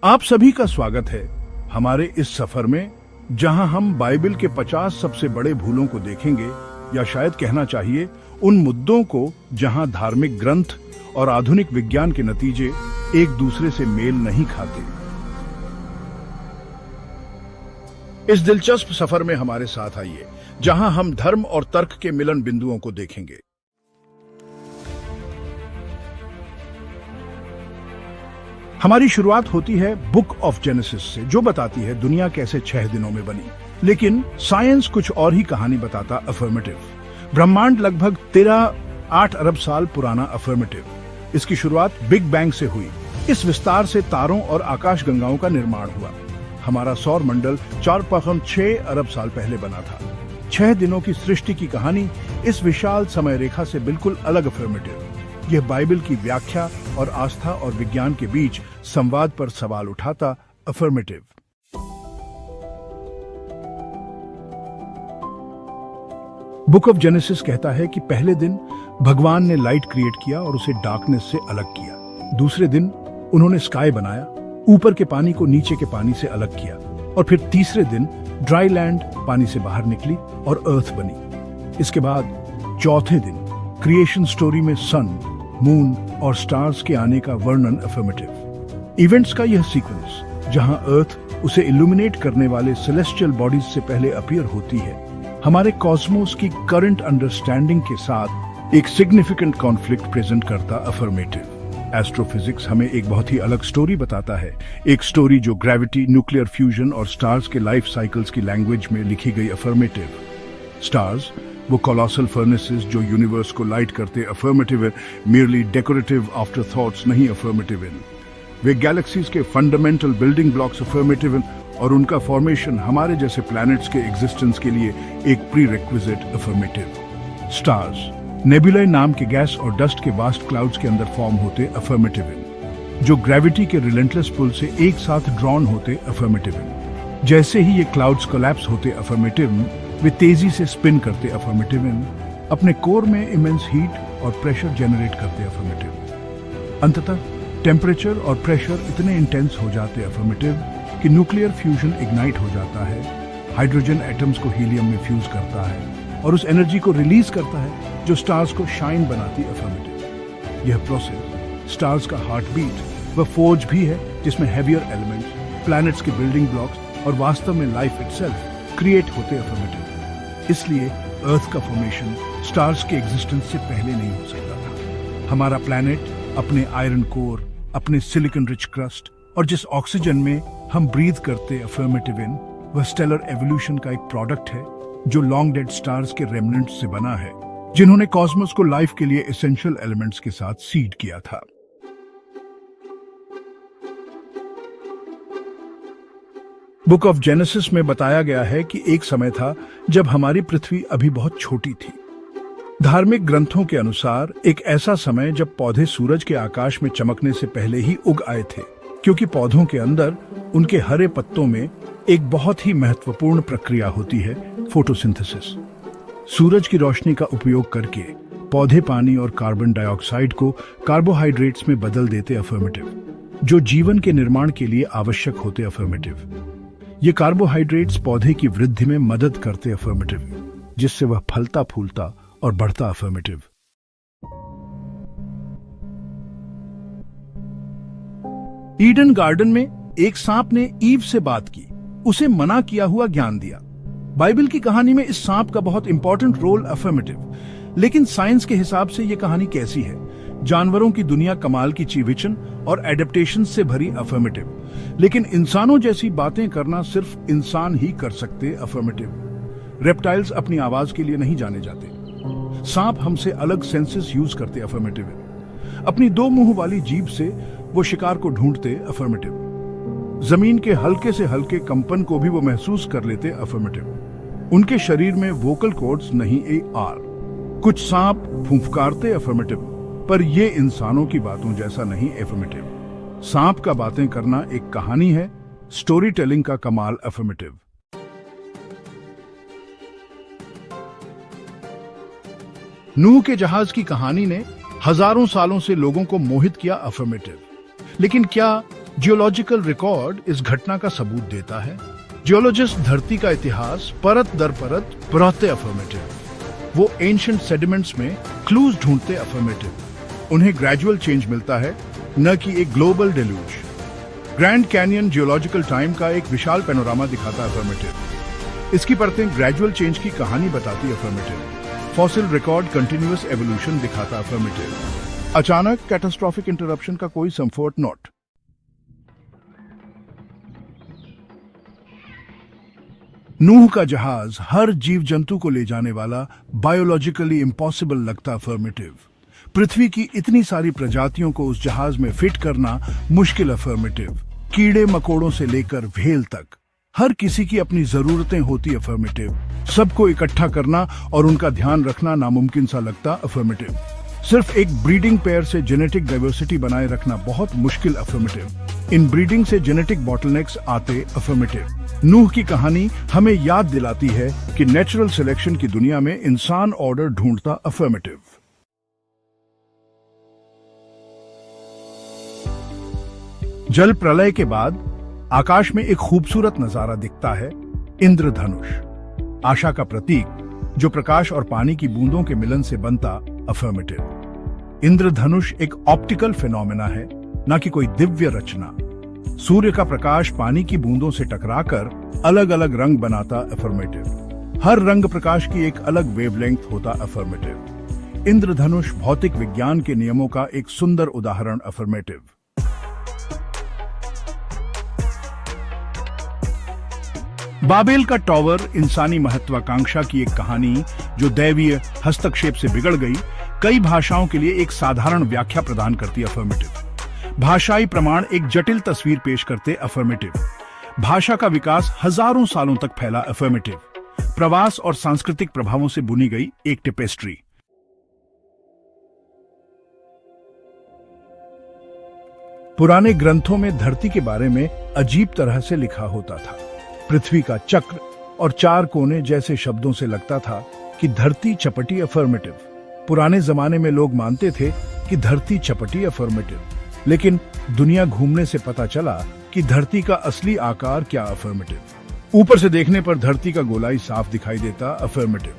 आप सभी का स्वागत है हमारे इस सफर में, जहां हम बाइबल के 50 सबसे बड़े भूलों को देखेंगे, या शायद कहना चाहिए उन मुद्दों को जहां धार्मिक ग्रंथ और आधुनिक विज्ञान के नतीजे एक दूसरे से मेल नहीं खाते। इस दिलचस्प सफर में हमारे साथ आइए, जहां हम धर्म और तर्क के मिलन बिंदुओं को देखेंगे। हमारी शुरुआत होती है बुक ऑफ जेनेसिस से, जो बताती है दुनिया कैसे 6 दिनों में बनी। लेकिन साइंस कुछ और ही कहानी बताता। अफर्मेटिव ब्रह्मांड लगभग 13.8 अरब साल पुराना। अफर्मेटिव इसकी शुरुआत बिग बैंग से हुई। इस विस्तार से तारों और आकाशगंगाओं का निर्माण हुआ। हमारा सौर मंडल 4.6 अरब साल पहले बना था। 6 दिनों की सृष्टि की कहानी इस विशाल समय रेखा से बिल्कुल अलग। अफर्मेटिव यह बाइबल की व्याख्या और आस्था और विज्ञान के बीच संवाद पर सवाल उठाता। अफर्मेटिव बुक ऑफ जेनेसिस कहता है कि पहले दिन भगवान ने लाइट क्रिएट किया और उसे डार्कनेस से अलग किया। दूसरे दिन उन्होंने स्काई बनाया, ऊपर के पानी को नीचे के पानी से अलग किया। और फिर तीसरे दिन ड्राई लैंड पानी से बाहर निकली और अर्थ बनी। इसके बाद चौथे दिन क्रिएशन स्टोरी में सन, मून और स्टार्स के आने का वर्णन। अफर्मेटिव इवेंट्स का यह सीक्वेंस, जहां अर्थ उसे इल्यूमिनेट करने वाले सेलेस्टियल बॉडीज से पहले अपीयर होती है, हमारे कॉस्मोस की करंट अंडरस्टैंडिंग के साथ एक सिग्निफिकेंट कॉन्फ्लिक्ट प्रेजेंट करता। अफर्मेटिव एस्ट्रोफिजिक्स हमें एक बहुत ही अलग स्टोरी बताता है, एक स्टोरी जो ग्रेविटी, न्यूक्लियर फ्यूजन और स्टार्स के लाइफ साइकिल्स की लैंग्वेज में लिखी गई। अफर्मेटिव स्टार्स, वो कोलोसल फर्नेसेस जो यूनिवर्स को लाइट करते। Affirmative merely decorative after thoughts नहीं। अफर्मेटिव वे गैलेक्सीज के फंडामेंटल बिल्डिंग ब्लॉक्स। अफर्मेटिव और उनका फॉर्मेशन हमारे जैसे प्लैनेट्स के एग्जिस्टेंस के लिए एक प्री रिक्विजिट। अफर्मेटिव स्टार्स नेबुलाe नाम के गैस और डस्ट के वास्ट क्लाउड्स के अंदर फॉर्म होते। अफर्मेटिव जो ग्रेविटी के रिलेंटलेस पुल से एक साथ ड्रॉन होते। अफर्मेटिव जैसे ही ये क्लाउड्स कोलैप्स होते, अफर्मेटिव वे तेजी से स्पिन करते। अफर्मेटिव अपने कोर में इमेंस हीट और प्रेशर जनरेट करते। अफर्मेटिव अंततः टेम्परेचर और प्रेशर इतने इंटेंस हो जाते। अफर्मेटिव कि न्यूक्लियर फ्यूजन इग्नाइट हो जाता है, हाइड्रोजन एटम्स को हीलियम में फ्यूज करता है और उस एनर्जी को रिलीज करता है जो स्टार्स को शाइन बनाती। अफर्मेटिव यह प्रोसेस स्टार्स का हार्ट बीट व फोर्ज भी है, जिसमें हेवियर एलिमेंट्स, प्लैनेट्स के बिल्डिंग ब्लॉक्स और वास्तव में लाइफ इटसेल्फ क्रिएट होते। अफर्मेटिव इसलिए अर्थ का फॉर्मेशन स्टार्स के एग्जिस्टेंस से पहले नहीं हो सकता था। हमारा प्लैनेट अपने आयरन कोर, अपने सिलिकॉन रिच क्रस्ट और जिस ऑक्सीजन में हम ब्रीथ करते। अफर्मेटिव वह स्टेलर एवोल्यूशन का एक प्रोडक्ट है जो लॉन्ग डेड स्टार्स के रेमनेंट्स से बना है, जिन्होंने कॉस्मोस को लाइफ के लिए एसेंशियल एलिमेंट्स के साथ सीड किया था। बुक ऑफ जेनेसिस में बताया गया है कि एक समय था जब हमारी पृथ्वी अभी बहुत छोटी थी। धार्मिक ग्रंथों के अनुसार एक ऐसा समय जब पौधे सूरज के आकाश में चमकने से पहले ही उग आए थे, क्योंकि पौधों के अंदर उनके हरे पत्तों में एक बहुत ही महत्वपूर्ण प्रक्रिया होती है, फोटोसिंथेसिस। सूरज की रोशनी का उपयोग करके पौधे पानी और कार्बन डाइऑक्साइड को कार्बोहाइड्रेट्स में बदल देते। अफर्मेटिव जो जीवन के निर्माण के लिए आवश्यक होते। अफर्मेटिव ये कार्बोहाइड्रेट्स पौधे की वृद्धि में मदद करते। अफर्मेटिव जिससे वह फलता फूलता और बढ़ता। अफर्मेटिव ईडन गार्डन में एक सांप ने ईव से बात की, उसे मना किया हुआ ज्ञान दिया। बाइबल की कहानी में इस सांप का बहुत इंपॉर्टेंट रोल। अफर्मेटिव लेकिन साइंस के हिसाब से यह कहानी कैसी है? जानवरों की दुनिया कमाल की चीविचन और एडेप्टेशन से भरी। अफर्मेटिव लेकिन इंसानों जैसी बातें करना सिर्फ इंसान ही कर सकते। अफर्मेटिव रेप्टाइल्स अपनी आवाज के लिए नहीं जाने जाते। सांप हमसे अलग सेंसेस यूज करते। अफर्मेटिव अपनी 2 मुंह वाली जीभ से वो शिकार को ढूंढते। अफर्मेटिव जमीन के हल्के से हल्के कंपन को भी वो महसूस कर लेते। अफर्मेटिव उनके शरीर में वोकल कॉर्ड्स नहीं, आर। कुछ सांप फुंफकारते। अफर्मेटिव पर ये इंसानों की बातों जैसा नहीं। अफर्मेटिव सांप का बातें करना एक कहानी है, स्टोरी टेलिंग का कमाल। अफर्मेटिव नूह के जहाज की कहानी ने हजारों सालों से लोगों को मोहित किया। अफर्मेटिव लेकिन क्या जियोलॉजिकल रिकॉर्ड इस घटना का सबूत देता है। जियोलॉजिस्ट धरती का इतिहास परत दर परत पढ़ते अफर्मेटिव। वो एंशिएंट सेडिमेंट्स में क्लूज ढूंढते अफर्मेटिव। उन्हें ग्रेजुअल चेंज मिलता है, न कि एक global deluge. Grand canyon geological time का एक विशाल पैनोरामा दिखाता अफर्मेटिव। इसकी परतें ग्रेजुअल चेंज की कहानी बताती affirmative. Fossil record continuous evolution दिखाता अफर्मेटिव। अचानक कैटास्ट्रोफिक इंटरप्शन का कोई संफर्ट नोट। नूह का जहाज हर जीव जंतु को ले जाने वाला बायोलॉजिकली इम्पॉसिबल लगता अफर्मेटिव। पृथ्वी की इतनी सारी प्रजातियों को उस जहाज में फिट करना मुश्किल अफर्मेटिव। कीड़े मकोड़ों से लेकर व्हेल तक हर किसी की अपनी जरूरतें होती अफर्मेटिव। सबको इकट्ठा करना और उनका ध्यान रखना नामुमकिन सा लगता अफर्मेटिव। सिर्फ एक ब्रीडिंग पेयर से जेनेटिक डाइवर्सिटी बनाए रखना बहुत मुश्किल अफर्मेटिव। इन ब्रीडिंग से जेनेटिक बॉटलनेक्स आते अफर्मेटिव। नूह की कहानी हमें याद दिलाती है कि नेचुरल सिलेक्शन की दुनिया में इंसान ऑर्डर ढूंढता अफर्मेटिव। जल प्रलय के बाद आकाश में एक खूबसूरत नजारा दिखता है, इंद्रधनुष, आशा का प्रतीक जो प्रकाश और पानी की बूंदों के मिलन से बनता अफर्मेटिव। इंद्रधनुष एक ऑप्टिकल फिनोमेना है, न कि कोई दिव्य रचना। सूर्य का प्रकाश पानी की बूंदों से टकराकर अलग अलग रंग बनाता अफर्मेटिव। हर रंग प्रकाश की एक अलग वेवलेंथ होता अफर्मेटिव। इंद्रधनुष भौतिक विज्ञान के नियमों का एक सुंदर उदाहरण अफर्मेटिव। बाबेल का टॉवर इंसानी महत्वाकांक्षा की एक कहानी जो दैवीय हस्तक्षेप से बिगड़ गई, कई भाषाओं के लिए एक साधारण व्याख्या प्रदान करती अफर्मेटिव। भाषाई प्रमाण एक जटिल तस्वीर पेश करते अफर्मेटिव। भाषा का विकास हजारों सालों तक फैला अफर्मेटिव। प्रवास और सांस्कृतिक प्रभावों से बुनी गई एक टेपेस्ट्री। पुराने ग्रंथों में धरती के बारे में अजीब तरह से लिखा होता था। पृथ्वी का चक्र और चार कोने जैसे शब्दों से लगता था कि धरती चपटी अफर्मेटिव। पुराने जमाने में लोग मानते थे कि धरती चपटी अफर्मेटिव, लेकिन दुनिया घूमने से पता चला कि धरती का असली आकार क्या अफर्मेटिव। ऊपर से देखने पर धरती का गोलाई साफ दिखाई देता अफर्मेटिव।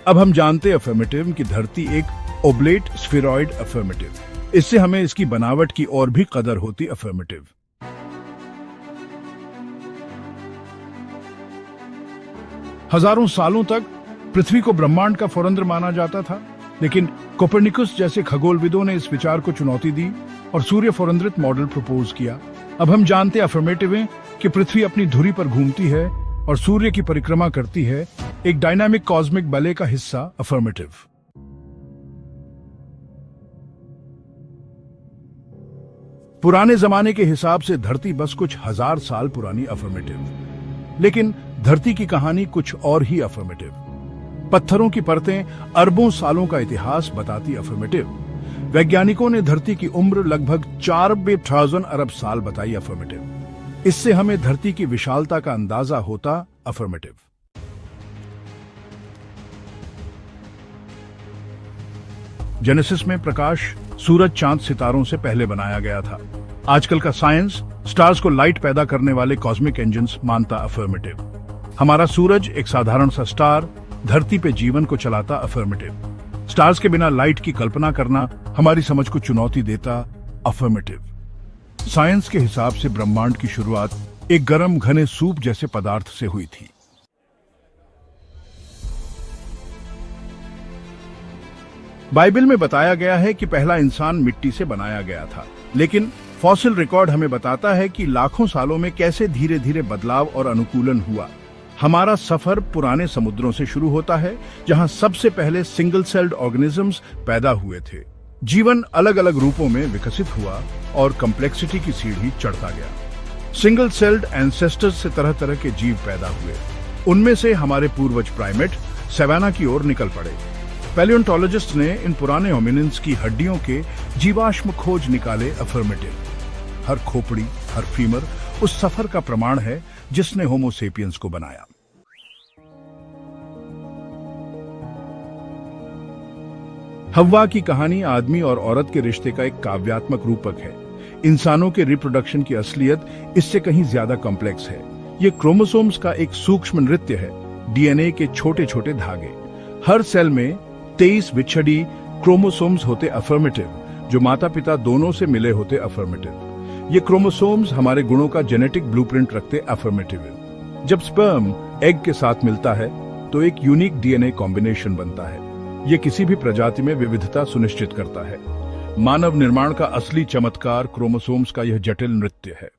अब हम जानते अफर्मेटिव कि धरती एक ओब्लेट स्फीरॉइड अफर्मेटिव। इससे हमें इसकी बनावट की और भी कदर होती अफर्मेटिव। हजारों सालों तक पृथ्वी को ब्रह्मांड का फौरंद्र माना जाता था, लेकिन कोपरनिकस जैसे खगोलविदों ने इस विचार को चुनौती दी और सूर्य फौरंद्रित मॉडल प्रपोज किया। अब हम जानते अफर्मेटिव हैं कि पृथ्वी अपनी धुरी पर घूमती है और सूर्य की परिक्रमा करती है, एक डायनामिक कॉस्मिक बले का हिस्सा अफर्मेटिव। पुराने जमाने के हिसाब से धरती बस कुछ हजार साल पुरानी अफर्मेटिव, लेकिन धरती की कहानी कुछ और ही अफर्मेटिव। पत्थरों की परतें अरबों सालों का इतिहास बताती अफर्मेटिव। वैज्ञानिकों ने धरती की उम्र लगभग 4,000 अरब साल बताई अफर्मेटिव। इससे हमें धरती की विशालता का अंदाजा होता अफर्मेटिव। जेनेसिस में प्रकाश सूरज चांद सितारों से पहले बनाया गया था। आजकल का साइंस स्टार्स को लाइट पैदा करने वाले कॉस्मिक इंजन्स मानता अफर्मेटिव। हमारा सूरज एक साधारण सा स्टार धरती पे जीवन को चलाता अफर्मेटिव। स्टार्स के बिना लाइट की कल्पना करना हमारी समझ को चुनौती देता अफर्मेटिव। साइंस के हिसाब से ब्रह्मांड की शुरुआत एक गर्म घने सूप जैसे पदार्थ से हुई थी। बाइबल में बताया गया है कि पहला इंसान मिट्टी से बनाया गया था, लेकिन फॉसिल रिकॉर्ड हमें बताता है कि लाखों सालों में कैसे धीरे धीरे बदलाव और अनुकूलन हुआ। हमारा सफर पुराने समुद्रों से शुरू होता है, जहां सबसे पहले सिंगल सेल्ड ऑर्गेनिजम्स पैदा हुए थे। जीवन अलग अलग रूपों में विकसित हुआ और कॉम्प्लेक्सिटी की सीढ़ी चढ़ता गया। सिंगल सेल्ड एंसेस्टर्स से तरह तरह के जीव पैदा हुए। उनमें से हमारे पूर्वज प्राइमेट सवाना की ओर निकल पड़े। पैलियोंटोलॉजिस्ट ने इन पुराने होमिनिन्स की हड्डियों के जीवाश्म खोज निकाले अफर्मेटिव। हर खोपड़ी, हर फीमर उस सफर का प्रमाण है जिसने होमो सेपियंस को बनाया। हव्वा की कहानी आदमी और औरत के रिश्ते का एक काव्यात्मक रूपक है। इंसानों के रिप्रोडक्शन की असलियत इससे कहीं ज्यादा कॉम्प्लेक्स है। ये क्रोमोसोम्स का एक सूक्ष्म नृत्य है, डीएनए के छोटे छोटे धागे। हर सेल में 23 विच्छेदी क्रोमोसोम्स होते अफर्मेटिव, जो माता पिता दोनों से मिले होते अफर्मेटिव। ये क्रोमोसोम्स हमारे गुणों का जेनेटिक ब्लूप्रिंट रखते अफर्मेटिव। जब स्पर्म एग के साथ मिलता है तो एक यूनिक डीएनए कॉम्बिनेशन बनता है। ये किसी भी प्रजाति में विविधता सुनिश्चित करता है। मानव निर्माण का असली चमत्कार क्रोमोसोम्स का यह जटिल नृत्य है।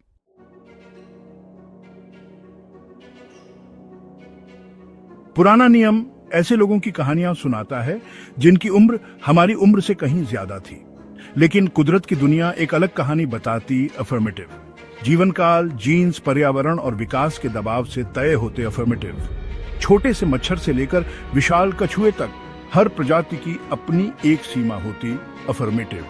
पुराना नियम ऐसे लोगों की कहानियां सुनाता है जिनकी उम्र हमारी उम्र से कहीं ज्यादा थी, लेकिन कुदरत की दुनिया एक अलग कहानी बताती अफर्मेटिव। जीवन काल, जीन्स, पर्यावरण और विकास के दबाव से तय होते अफर्मेटिव। छोटे से मच्छर से लेकर विशाल कछुए तक हर प्रजाति की अपनी एक सीमा होती अफर्मेटिव।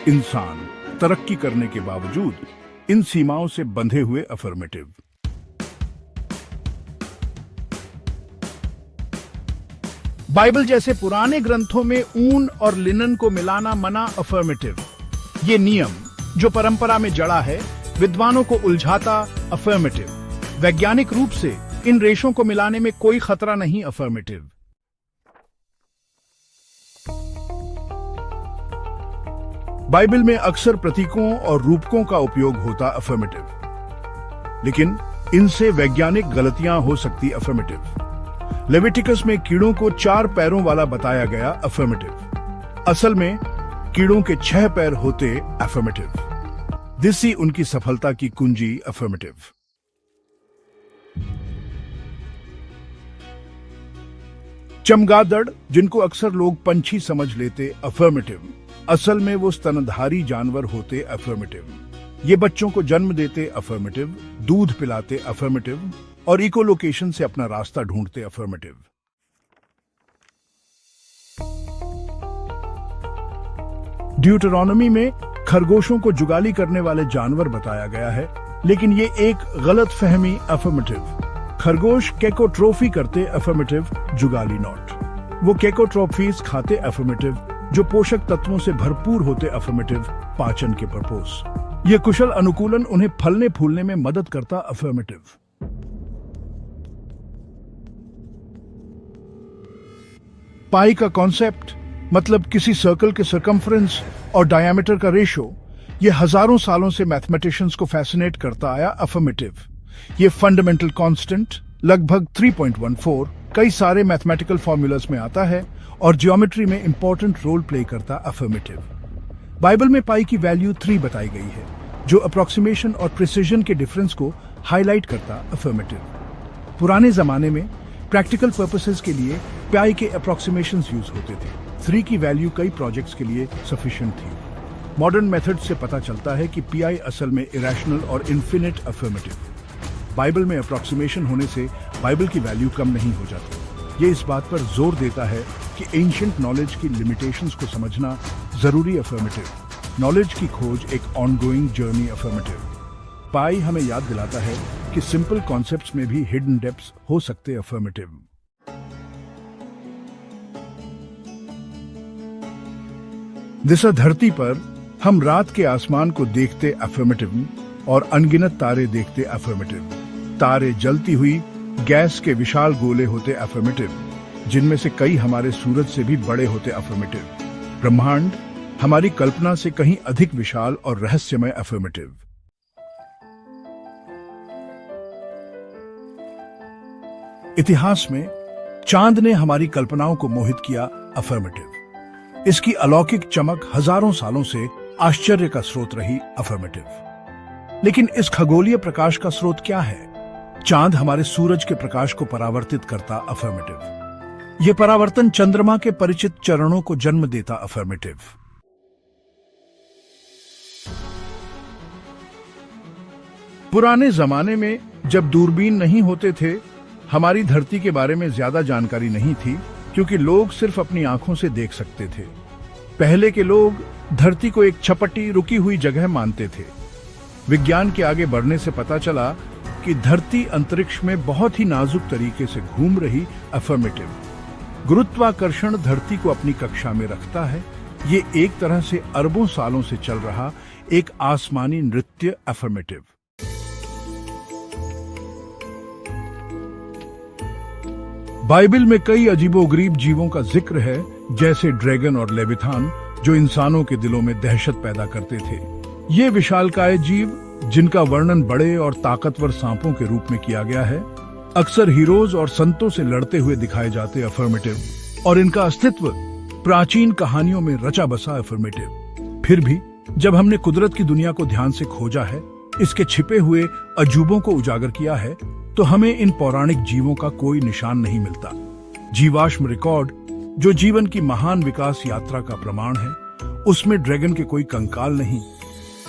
इंसान तरक्की करने के बावजूद इन सीमाओं से बंधे हुए अफर्मेटिव। बाइबल जैसे पुराने ग्रंथों में ऊन और लिनन को मिलाना मना अफर्मेटिव। ये नियम जो परंपरा में जड़ा है विद्वानों को उलझाता अफर्मेटिव। वैज्ञानिक रूप से इन रेशों को मिलाने में कोई खतरा नहीं अफर्मेटिव। बाइबल में अक्सर प्रतीकों और रूपकों का उपयोग होता अफर्मेटिव, लेकिन इनसे वैज्ञानिक गलतियां हो सकती अफर्मेटिव। लेविटिकस में कीड़ों को 4 पैरों वाला बताया गया अफर्मेटिव। असल में कीड़ों के 6 पैर होते अफर्मेटिव। दिसी उनकी सफलता की कुंजी अफर्मेटिव। चमगादड़, जिनको अक्सर लोग पंछी समझ लेते अफर्मेटिव, असल में वो स्तनधारी जानवर होते अफर्मेटिव। ये बच्चों को जन्म देते अफर्मेटिव, दूध पिलाते अफर्मेटिव और इकोलोकेशन से अपना रास्ता ढूंढते अफर्मेटिव। ड्यूटरॉनमी में खरगोशों को जुगाली करने वाले जानवर बताया गया है, लेकिन ये एक गलत फहमी अफर्मेटिव। खरगोश केकोट्रोफी करते अफर्मेटिव, जुगाली नॉट। वो केकोट्रोफीज खाते अफर्मेटिव, जो पोषक तत्वों से भरपूर होते अफर्मेटिव, पाचन के पर्पस। ये कुशल अनुकूलन उन्हें फलने फूलने में मदद करता अफर्मेटिव। पाई का कॉन्सेप्ट मतलब किसी सर्कल के सर्कम्फ्रेंस और डायमीटर का रेशो, ये हजारों सालों से मैथमेटिशियंस को फैसिनेट करता आया अफर्मेटिव। ये फंडामेंटल कांस्टेंट लगभग 3.14 कई सारे मैथमेटिकल फॉर्मूलाज में आता है और ज्योमेट्री में इंपॉर्टेंट रोल प्ले करता अफर्मेटिव। बाइबल में पाई की वैल्यू 3 बताई गई है, जो अप्रोक्सीमेशन और प्रिसिजन के डिफरेंस को हाईलाइट करता अफर्मेटिव। पुराने जमाने में प्रैक्टिकल पर्पसेस के लिए पाई के अप्रोक्सीमेशंस यूज होते थे। 3 की वैल्यू कई प्रोजेक्ट्स के लिए सफिशिएंट थी। मॉडर्न मेथड से पता चलता है कि पीआई असल में इरेशनल और इन्फिनिट अफर्मेटिव। बाइबल में अप्रोक्सीमेशन होने से बाइबल की वैल्यू कम नहीं हो जाती। ये इस बात पर जोर देता है कि एंशिएंट नॉलेज की लिमिटेशंस को समझना जरूरी अफर्मेटिव। नॉलेज की खोज एक ऑनगोइंग जर्नी अफर्मेटिव। पाई हमें याद दिलाता है कि सिंपल कॉन्सेप्ट्स में भी हिडन डेप्थ्स हो सकते अफर्मेटिव। दिशा धरती पर हम रात के आसमान को देखते अफर्मेटिव और अनगिनत तारे देखते अफर्मेटिव। तारे जलती हुई गैस के विशाल गोले होते अफर्मेटिव, जिनमें से कई हमारे सूरज से भी बड़े होते अफर्मेटिव। ब्रह्मांड हमारी कल्पना से कहीं अधिक विशाल और रहस्यमय अफर्मेटिव। इतिहास में चांद ने हमारी कल्पनाओं को मोहित किया अफर्मेटिव। इसकी अलौकिक चमक हजारों सालों से आश्चर्य का स्रोत रही अफर्मेटिव। लेकिन इस खगोलीय प्रकाश का स्रोत क्या है? चांद हमारे सूरज के प्रकाश को परावर्तित करता अफर्मेटिव। यह परावर्तन चंद्रमा के परिचित चरणों को जन्म देता अफर्मेटिव। पुराने जमाने में जब दूरबीन नहीं होते थे, हमारी धरती के बारे में ज्यादा जानकारी नहीं थी, क्योंकि लोग सिर्फ अपनी आंखों से देख सकते थे। पहले के लोग धरती को एक छपटी रुकी हुई जगह मानते थे। विज्ञान के आगे बढ़ने से पता चला कि धरती अंतरिक्ष में बहुत ही नाजुक तरीके से घूम रही अफर्मेटिव। गुरुत्वाकर्षण धरती को अपनी कक्षा में रखता है, ये एक तरह से अरबों सालों से चल रहा एक आसमानी नृत्य अफर्मेटिव। बाइबल में कई अजीबोगरीब जीवों का जिक्र है, जैसे ड्रैगन और लेविथान, जो इंसानों के दिलों में दहशत पैदा करते थे। ये विशालकाय जीव, जिनका वर्णन बड़े और ताकतवर सांपों के रूप में किया गया है, अक्सर हीरोज और संतों से लड़ते हुए दिखाए जाते अफर्मेटिव, और इनका अस्तित्व प्राचीन कहानियों में रचा बसा अफर्मेटिव। फिर भी जब हमने कुदरत की दुनिया को ध्यान से खोजा है, इसके छिपे हुए अजूबों को उजागर किया है, तो हमें इन पौराणिक जीवों का कोई निशान नहीं मिलता। जीवाश्म रिकॉर्ड, जो जीवन की महान विकास यात्रा का प्रमाण है, उसमें ड्रैगन के कोई कंकाल नहीं,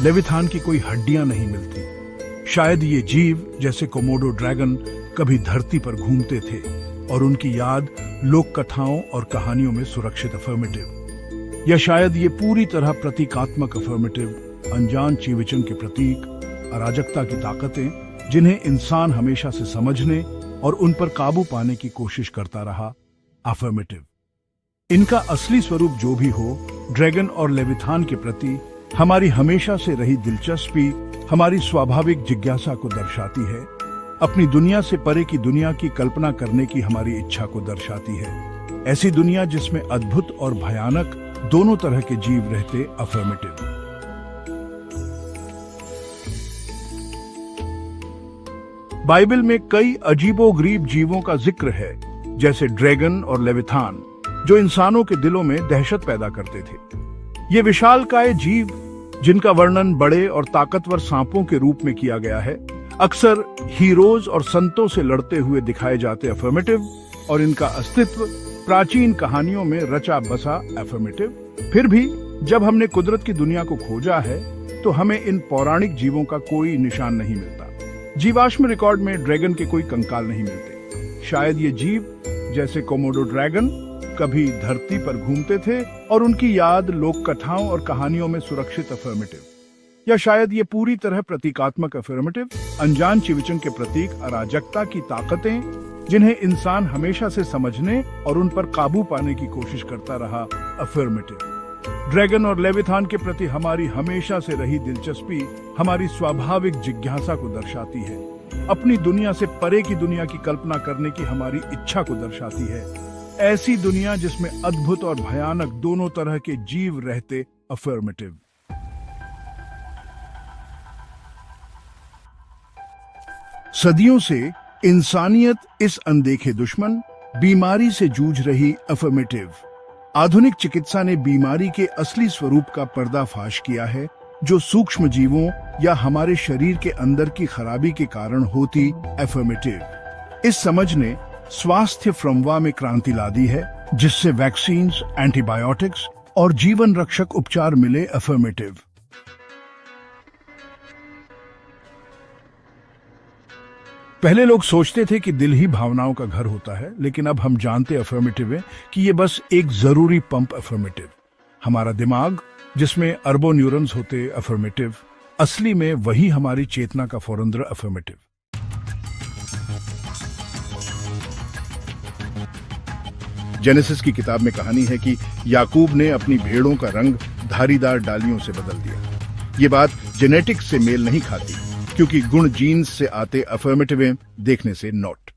लेविथान की कोई हड्डियां नहीं मिलती। शायद ये जीव, जैसे कोमोडो ड्रैगन, कभी धरती पर घूमते थे और उनकी याद लोक कथाओं और कहानियों में सुरक्षित अफर्मेटिव, या शायद ये पूरी तरह प्रतीकात्मक अफर्मेटिव, अनजान चीविचन के प्रतीक, अराजकता की ताकतें, जिन्हें इंसान हमेशा से समझने और उन पर काबू पाने की कोशिश करता रहा, अफर्मेटिव। इनका असली स्वरूप जो भी हो, ड्रैगन और लेविथान के प्रति हमारी हमेशा से रही दिलचस्पी हमारी स्वाभाविक जिज्ञासा को दर्शाती है, अपनी दुनिया से परे की दुनिया की कल्पना करने की हमारी इच्छा को दर्शाती है। ऐसी दुनिया जिसमें अद्भुत और भयानक दोनों तरह के जीव रहते, अफर्मेटिव। बाइबल में कई अजीबोगरीब जीवों का जिक्र है, जैसे ड्रैगन और लेविथान, जो इंसानों के दिलों में दहशत पैदा करते थे। ये विशालकाय जीव, जिनका वर्णन बड़े और ताकतवर सांपों के रूप में किया गया है, अक्सर हीरोज और संतों से लड़ते हुए दिखाए जाते अफर्मेटिव, और इनका अस्तित्व प्राचीन कहानियों में रचा बसा अफर्मेटिव। फिर भी जब हमने कुदरत की दुनिया को खोजा है, तो हमें इन पौराणिक जीवों का कोई निशान नहीं मिलता। जीवाश्म रिकॉर्ड में ड्रैगन के कोई कंकाल नहीं मिलते। शायद ये जीव, जैसे कोमोडो ड्रैगन, कभी धरती पर घूमते थे और उनकी याद लोक कथाओं और कहानियों में सुरक्षित अफर्मेटिव, या शायद ये पूरी तरह प्रतीकात्मक अफर्मेटिव, अनजान चिविचन के प्रतीक, अराजकता की ताकतें, जिन्हें इंसान हमेशा से समझने और उन पर काबू पाने की कोशिश करता रहा, अफर्मेटिव। ड्रैगन और लेविथान के प्रति हमारी हमेशा से रही दिलचस्पी हमारी स्वाभाविक जिज्ञासा को दर्शाती है, अपनी दुनिया से परे की दुनिया की कल्पना करने की हमारी इच्छा को दर्शाती है। ऐसी दुनिया जिसमें अद्भुत और भयानक दोनों तरह के जीव रहते, अफर्मेटिव। सदियों से इंसानियत इस अनदेखे दुश्मन, बीमारी से जूझ रही, अफर्मेटिव। आधुनिक चिकित्सा ने बीमारी के असली स्वरूप का पर्दाफाश किया है, जो सूक्ष्म जीवों या हमारे शरीर के अंदर की खराबी के कारण होती, अफर्मेटिव। इस समझ ने स्वास्थ्य फ्रमवा में क्रांति ला दी है, जिससे वैक्सीन्स, एंटीबायोटिक्स और जीवन रक्षक उपचार मिले, अफर्मेटिव। पहले लोग सोचते थे कि दिल ही भावनाओं का घर होता है, लेकिन अब हम जानते अफर्मेटिव है कि ये बस एक जरूरी पंप, अफर्मेटिव। हमारा दिमाग, जिसमें अरबों न्यूरॉन्स होते, अफर्मेटिव, असली में वही हमारी चेतना का फोरंद्र, अफर्मेटिव। जेनेसिस की किताब में कहानी है कि याकूब ने अपनी भेड़ों का रंग धारीदार डालियों से बदल दिया। ये बात जेनेटिक्स से मेल नहीं खाती, क्योंकि गुण जीन्स से आते, अफर्मेटिव हैं, देखने से नॉट।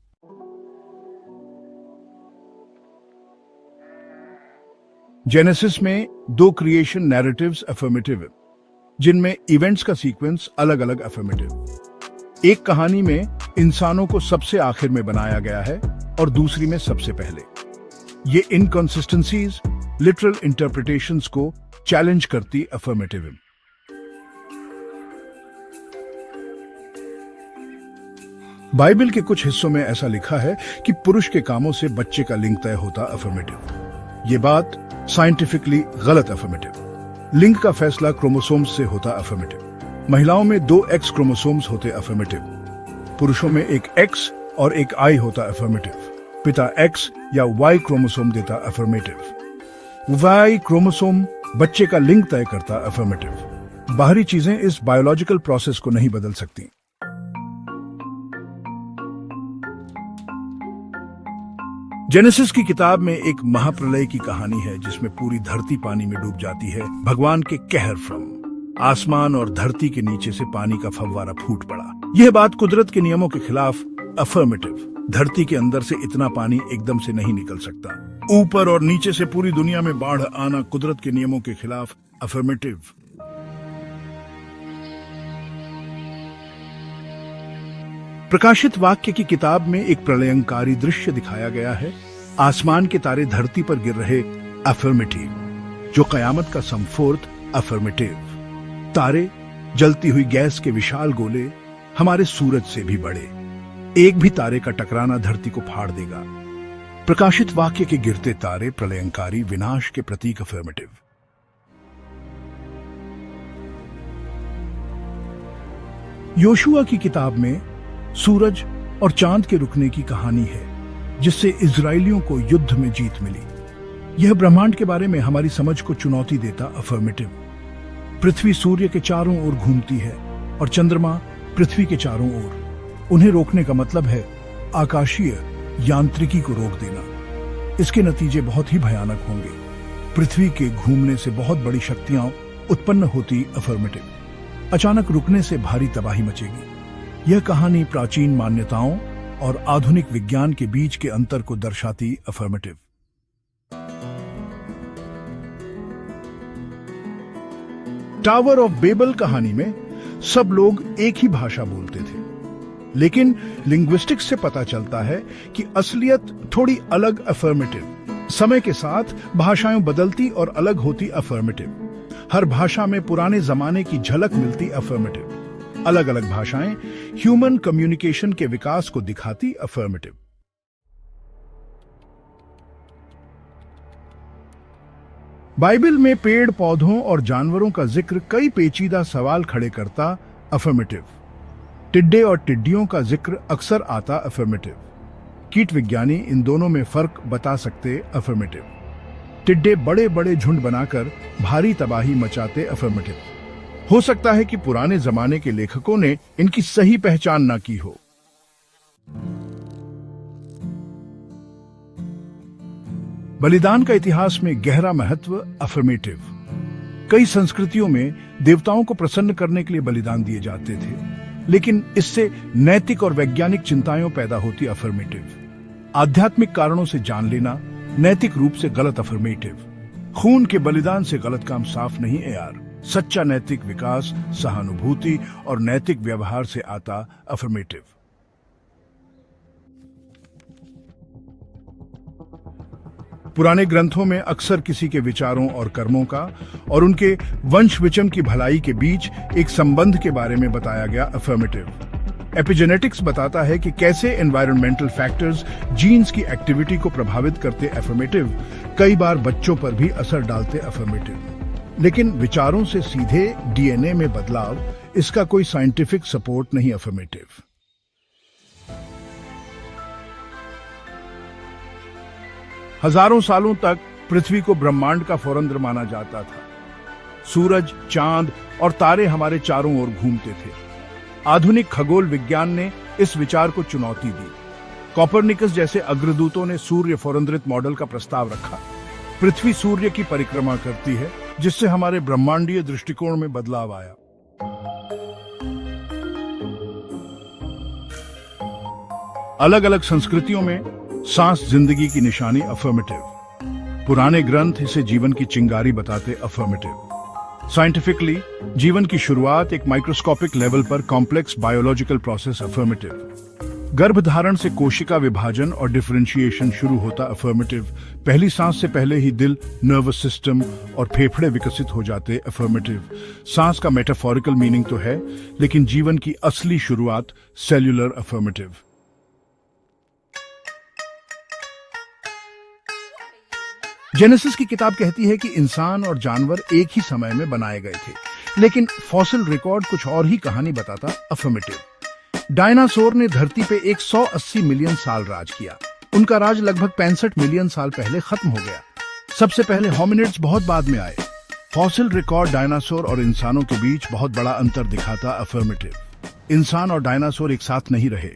जेनेसिस में 2 क्रिएशन नैरेटिव्स अफर्मेटिव, जिनमें इवेंट्स का सीक्वेंस अलग अलग, अफर्मेटिव। एक कहानी में इंसानों को सबसे आखिर में बनाया गया है और दूसरी में सबसे पहले। ये इनकंसिस्टेंसीज लिटरल इंटरप्रिटेशंस को चैलेंज करती, अफर्मेटिव। बाइबल के कुछ हिस्सों में ऐसा लिखा है कि पुरुष के कामों से बच्चे का लिंग तय होता, अफर्मेटिव। ये बात साइंटिफिकली गलत, अफर्मेटिव। लिंग का फैसला क्रोमोसोम्स से होता, अफर्मेटिव। महिलाओं में 2 X क्रोमोसोम्स होते, अफर्मेटिव। पुरुषों में एक X और एक Y होता, अफर्मेटिव। पिता X या Y क्रोमोसोम देता, अफर्मेटिव। Y क्रोमोसोम बच्चे का लिंग तय करता, अफर्मेटिव। बाहरी चीजें इस बायोलॉजिकल प्रोसेस को नहीं बदल सकती। जेनेसिस की किताब में एक महाप्रलय की कहानी है जिसमें पूरी धरती पानी में डूब जाती है। भगवान के कहर फ्रॉम आसमान और धरती के नीचे से पानी का फव्वारा फूट पड़ा। यह बात कुदरत के नियमों के खिलाफ। अफर्मेटिव, धरती के अंदर से इतना पानी एकदम से नहीं निकल सकता। ऊपर और नीचे से पूरी दुनिया में बाढ़ आना कुदरत के नियमों के खिलाफ। अफर्मेटिव। प्रकाशित वाक्य की किताब में एक प्रलयंकारी दृश्य दिखाया गया है। आसमान के तारे धरती पर गिर रहे। अफर्मेटिव। जो कयामत का संफोर्थ। अफर्मेटिव। तारे, जलती हुई गैस के विशाल गोले, हमारे सूरज से भी बड़े। एक भी तारे का टकराना धरती को फाड़ देगा। प्रकाशित वाक्य के गिरते तारे प्रलयंकारी विनाश के प्रतीक। अफर्मेटिव। योशुआ की किताब में सूरज और चांद के रुकने की कहानी है जिससे इजरायलियों को युद्ध में जीत मिली। यह ब्रह्मांड के बारे में हमारी समझ को चुनौती देता। अफर्मेटिव। पृथ्वी सूर्य के चारों ओर घूमती है और चंद्रमा पृथ्वी के चारों ओर। उन्हें रोकने का मतलब है आकाशीय यांत्रिकी को रोक देना। इसके नतीजे बहुत ही भयानक होंगे। पृथ्वी के घूमने से बहुत बड़ी शक्तियां उत्पन्न होती। अफर्मेटिव। अचानक रुकने से भारी तबाही मचेगी। यह कहानी प्राचीन मान्यताओं और आधुनिक विज्ञान के बीच के अंतर को दर्शाती। अफर्मेटिव। टावर ऑफ बेबल कहानी में सब लोग एक ही भाषा बोलते थे, लेकिन लिंग्विस्टिक्स से पता चलता है कि असलियत थोड़ी अलग। अफर्मेटिव। समय के साथ भाषाएं बदलती और अलग होती। अफर्मेटिव। हर भाषा में पुराने जमाने की झलक मिलती। अफर्मेटिव। अलग अलग भाषाएं ह्यूमन कम्युनिकेशन के विकास को दिखाती। अफर्मेटिव। बाइबल में पेड़ पौधों और जानवरों का जिक्र कई पेचीदा सवाल खड़े करता। अफर्मेटिव। टिड्डे और टिड्डियों का जिक्र अक्सर आता। अफर्मेटिव। कीट विज्ञानी इन दोनों में फर्क बता सकते। अफर्मेटिव। टिड्डे बड़े बड़े झुंड बनाकर भारी तबाही मचाते। अफर्मेटिव। हो सकता है कि पुराने जमाने के लेखकों ने इनकी सही पहचान ना की हो। बलिदान का इतिहास में गहरा महत्व। अफर्मेटिव। कई संस्कृतियों में देवताओं को प्रसन्न करने के लिए बलिदान दिए जाते थे, लेकिन इससे नैतिक और वैज्ञानिक चिंताएं पैदा होती। अफर्मेटिव। आध्यात्मिक कारणों से जान लेना नैतिक रूप से गलत। अफर्मेटिव। खून के बलिदान से गलत काम साफ नहीं है यार। सच्चा नैतिक विकास सहानुभूति और नैतिक व्यवहार से आता। अफर्मेटिव। पुराने ग्रंथों में अक्सर किसी के विचारों और कर्मों का और उनके वंश विचम की भलाई के बीच एक संबंध के बारे में बताया गया। अफर्मेटिव। एपिजेनेटिक्स बताता है कि कैसे एनवायरमेंटल फैक्टर्स जीन्स की एक्टिविटी को प्रभावित करते। अफर्मेटिव। कई बार बच्चों पर भी असर डालते। अफर्मेटिव। लेकिन विचारों से सीधे डीएनए में बदलाव, इसका कोई साइंटिफिक सपोर्ट नहीं। अफर्मेटिव। हजारों सालों तक पृथ्वी को ब्रह्मांड का फौरंद्र माना जाता था। सूरज, चांद और तारे हमारे चारों ओर घूमते थे। आधुनिक खगोल विज्ञान ने इस विचार को चुनौती दी। कोपरनिकस जैसे अग्रदूतों ने सूर्य फौरंद्रित मॉडल का प्रस्ताव रखा। पृथ्वी सूर्य की परिक्रमा करती है, जिससे हमारे ब्रह्मांडीय दृष्टिकोण में बदलाव आया। अलग अलग संस्कृतियों में सांस जिंदगी की निशानी। अफर्मेटिव। पुराने ग्रंथ इसे जीवन की चिंगारी बताते। अफर्मेटिव। साइंटिफिकली जीवन की शुरुआत एक माइक्रोस्कोपिक लेवल पर कॉम्प्लेक्स बायोलॉजिकल प्रोसेस। अफर्मेटिव। गर्भधारण से कोशिका विभाजन और डिफरेंशिएशन शुरू होता। अफर्मेटिव। पहली सांस से पहले ही दिल, नर्वस सिस्टम और फेफड़े विकसित हो जाते। अफर्मेटिव। सांस का मेटाफोरिकल मीनिंग तो है, लेकिन जीवन की असली शुरुआत सेल्यूलर। अफर्मेटिव। जेनेसिस की किताब कहती है कि इंसान और जानवर एक ही समय में बनाए गए थे, लेकिन फॉसिल रिकॉर्ड कुछ और ही कहानी बताता। अफर्मेटिव। डायनासोर ने धरती पे 180 मिलियन साल राज किया। उनका राज लगभग 65 मिलियन साल पहले खत्म हो गया। सबसे पहले होमिनिड्स बहुत बाद में आए। फॉसिल रिकॉर्ड डायनासोर और इंसानों के बीच बहुत बड़ा अंतर दिखाता। अफर्मेटिव। इंसान और डायनासोर एक साथ नहीं रहे।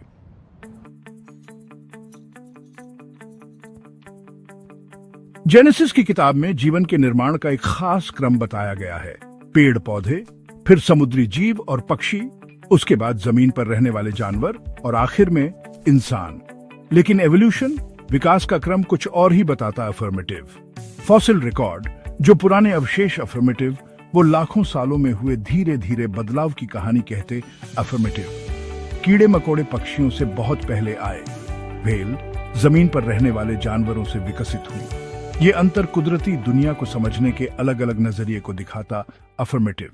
जेनेसिस की किताब में जीवन के निर्माण का एक खास क्रम बताया गया है। पेड़ पौधे, फिर समुद्री जीव और पक्षी, उसके बाद जमीन पर रहने वाले जानवर और आखिर में इंसान। लेकिन एवोल्यूशन, विकास का क्रम कुछ और ही बताता। अफर्मेटिव फॉसिल रिकॉर्ड, जो पुराने अवशेष अफर्मेटिव, वो लाखों सालों में हुए धीरे धीरे बदलाव की कहानी कहते। अफर्मेटिव कीड़े मकोड़े पक्षियों से बहुत पहले आए। व्हेल जमीन पर रहने वाले जानवरों से विकसित हुई। ये अंतर कुदरती दुनिया को समझने के अलग अलग नजरिए को दिखाता। अफर्मेटिव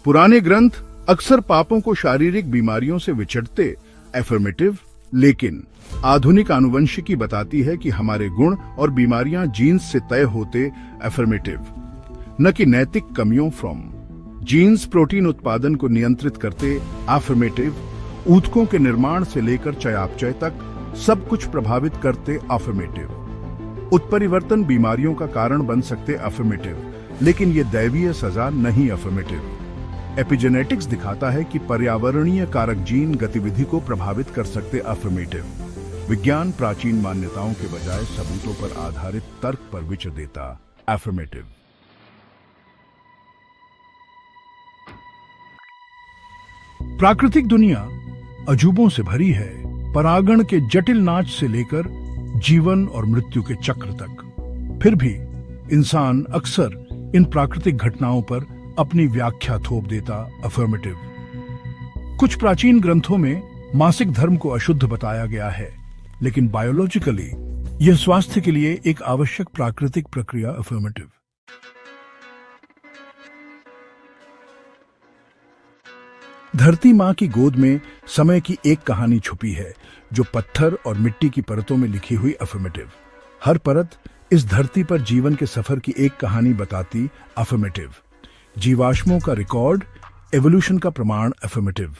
पुराने ग्रंथ अक्सर पापों को शारीरिक बीमारियों से विचड़ते। एफर्मेटिव लेकिन आधुनिक आनुवंशिकी बताती है कि हमारे गुण और बीमारियां जीन्स से तय होते। एफर्मेटिव न कि नैतिक कमियों फ्रॉम जीन्स प्रोटीन उत्पादन को नियंत्रित करते। एफर्मेटिव ऊतकों के निर्माण से लेकर चयापचय तक सब कुछ प्रभावित करते। एफर्मेटिव उत्परिवर्तन बीमारियों का कारण बन सकते। एफर्मेटिव लेकिन ये दैवीय सजा नहीं। एफर्मेटिव एपिजेनेटिक्स दिखाता है कि पर्यावरणीय कारक जीन गतिविधि को प्रभावित कर सकते। अफर्मेटिव विज्ञान प्राचीन मान्यताओं के बजाय सबूतों पर आधारित तर्क पर विचार देता। अफर्मेटिव प्राकृतिक दुनिया अजूबों से भरी है, परागण के जटिल नाच से लेकर जीवन और मृत्यु के चक्र तक। फिर भी इंसान अक्सर इन प्राकृतिक घटनाओं पर अपनी व्याख्या थोप देता। अफर्मेटिव कुछ प्राचीन ग्रंथों में मासिक धर्म को अशुद्ध बताया गया है, लेकिन बायोलॉजिकली यह स्वास्थ्य के लिए एक आवश्यक प्राकृतिक प्रक्रिया। अफर्मेटिव धरती मां की गोद में समय की एक कहानी छुपी है, जो पत्थर और मिट्टी की परतों में लिखी हुई। अफर्मेटिव हर परत इस धरती पर जीवन के सफर की एक कहानी बताती। अफर्मेटिव जीवाश्मों का रिकॉर्ड, एवोल्यूशन का प्रमाण। अफर्मेटिव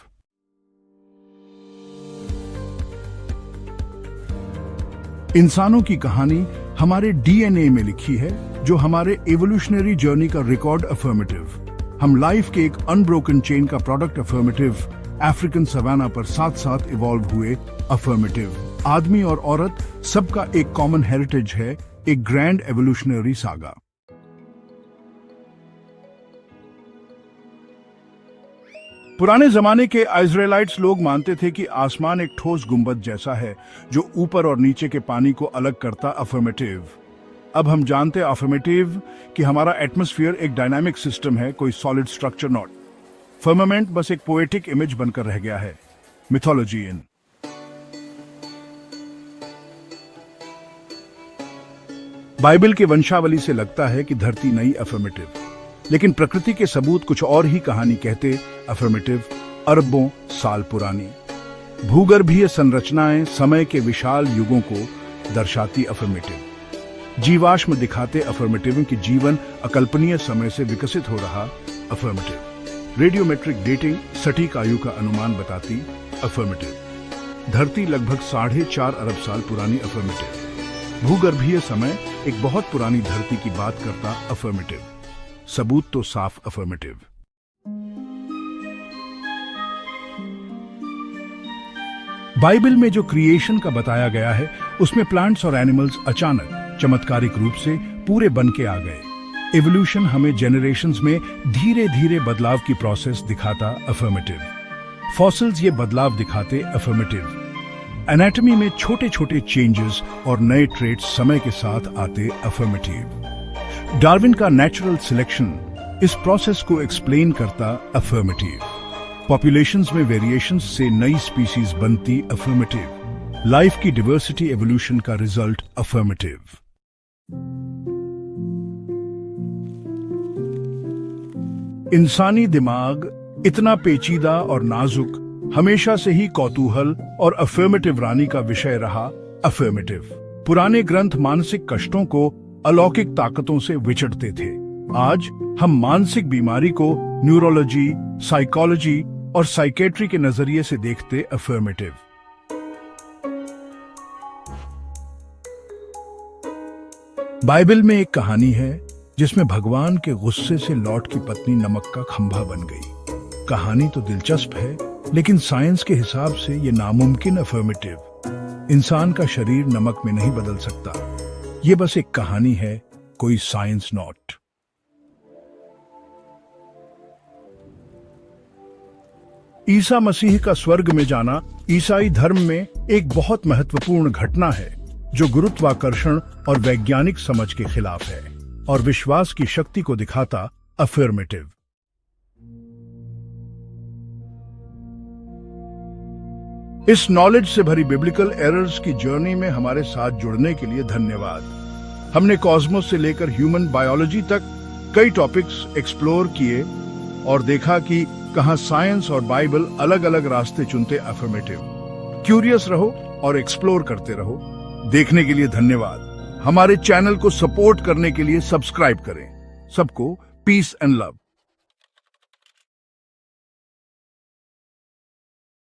इंसानों की कहानी हमारे डीएनए में लिखी है, जो हमारे एवोल्यूशनरी जर्नी का रिकॉर्ड। अफर्मेटिव हम लाइफ के एक अनब्रोकन चेन का प्रोडक्ट। अफर्मेटिव अफ्रीकन सवाना पर साथ साथ इवॉल्व हुए। अफर्मेटिव आदमी और औरत सबका एक कॉमन हेरिटेज है, एक ग्रैंड एवोल्यूशनरी सागा। पुराने जमाने के इजराइलाइट्स लोग मानते थे कि आसमान एक ठोस गुंबद जैसा है, जो ऊपर और नीचे के पानी को अलग करता। अफर्मेटिव अब हम जानते हैं अफर्मेटिव कि हमारा एटमॉस्फेयर एक डायनामिक सिस्टम है, कोई सॉलिड स्ट्रक्चर नॉट। फर्मामेंट बस एक पोएटिक इमेज बनकर रह गया है। मिथोलॉजी इन बाइबल के वंशावली से लगता है कि धरती नई। अफर्मेटिव लेकिन प्रकृति के सबूत कुछ और ही कहानी कहते। अफर्मेटिव अरबों साल पुरानी भूगर्भीय संरचनाएं समय के विशाल युगों को दर्शाती। अफर्मेटिव जीवाश्म दिखाते। अफर्मेटिव की जीवन अकल्पनीय समय से विकसित हो रहा। अफर्मेटिव रेडियोमेट्रिक डेटिंग सटीक आयु का अनुमान बताती। अफर्मेटिव धरती लगभग 4.5 अरब साल पुरानी। अफर्मेटिव भूगर्भीय समय एक बहुत पुरानी धरती की बात करता। अफर्मेटिव सबूत तो साफ। अफर्मेटिव बाइबल में जो क्रिएशन का बताया गया है, उसमें प्लांट्स और एनिमल्स अचानक चमत्कारिक रूप से पूरे बन के आ गए। एवोल्यूशन हमें जेनरेशंस में धीरे धीरे बदलाव की प्रोसेस दिखाता। अफर्मेटिव फॉसिल्स ये बदलाव दिखाते। अफर्मेटिव एनाटॉमी में छोटे छोटे चेंजेस और नए ट्रेट्स समय के साथ आते। अफर्मेटिव डार्विन का नेचुरल सिलेक्शन इस प्रोसेस को एक्सप्लेन करता। अफर्मेटिव पॉपुलेशंस में वेरिएशंस से नई स्पीसीज बनती। अफर्मेटिव लाइफ की डिवर्सिटी एवोल्यूशन का रिजल्ट। अफर्मेटिव इंसानी दिमाग इतना पेचीदा और नाजुक हमेशा से ही कौतूहल और अफर्मेटिव रानी का विषय रहा। अफर्मेटिव पुराने ग्रंथ मानसिक कष्टों को अलौकिक ताकतों से विचड़ते थे। आज हम मानसिक बीमारी को न्यूरोलॉजी, साइकोलॉजी और साइकेट्री के नजरिए से देखते। अफर्मेटिव बाइबल में एक कहानी है जिसमें भगवान के गुस्से से लॉट की पत्नी नमक का खंभा बन गई। कहानी तो दिलचस्प है, लेकिन साइंस के हिसाब से ये नामुमकिन अफर्मेटिव। इंसान का शरीर नमक में नहीं बदल सकता। ये बस एक कहानी है, कोई साइंस नॉट। ईसा मसीह का स्वर्ग में जाना ईसाई धर्म में एक बहुत महत्वपूर्ण घटना है जो गुरुत्वाकर्षण और वैज्ञानिक समझ के खिलाफ है और विश्वास की शक्ति को दिखाता अफर्मेटिव। इस नॉलेज से भरी बिब्लिकल एरर्स की जर्नी में हमारे साथ जुड़ने के लिए धन्यवाद। हमने कॉस्मोस से लेकर ह्यूमन बायोलॉजी तक कई टॉपिक्स एक्सप्लोर किए और देखा कि कहां साइंस और बाइबल अलग अलग रास्ते चुनते अफर्मेटिव। क्यूरियस रहो और एक्सप्लोर करते रहो। देखने के लिए धन्यवाद। हमारे चैनल को सपोर्ट करने के लिए सब्सक्राइब करें। सबको पीस एंड लव।